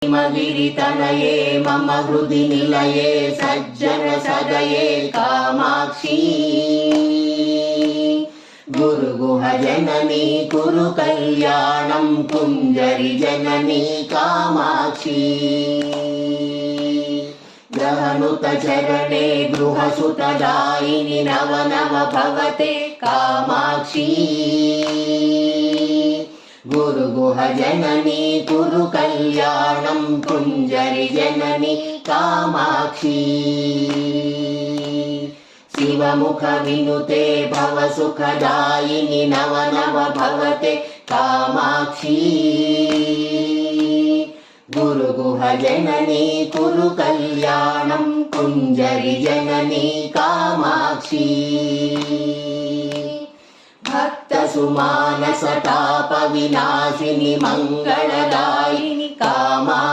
हिमगिरितनये मम हृदि निलये सज्जन सदये कामाक्षी गुरुगुह जननी कुरु कल्याणं कुञ्जरि जननी कामाक्षी ग्रहनुत चरणे गृहसुतदायिनि नव नव भवते कामाक्षी गुरुगुह जननी कुरु कल्याणं कुञ्जरि जननी कामाक्षी शिवमुख विनुते भव सुखदायिनि नव नव भवते कामाक्षी गुरुगुह जननी कुरु कल्याणं कुञ्जरि जननी कामाक्षी भक्त सुमानसताप विनाशिनि मंगलदायिनि कामा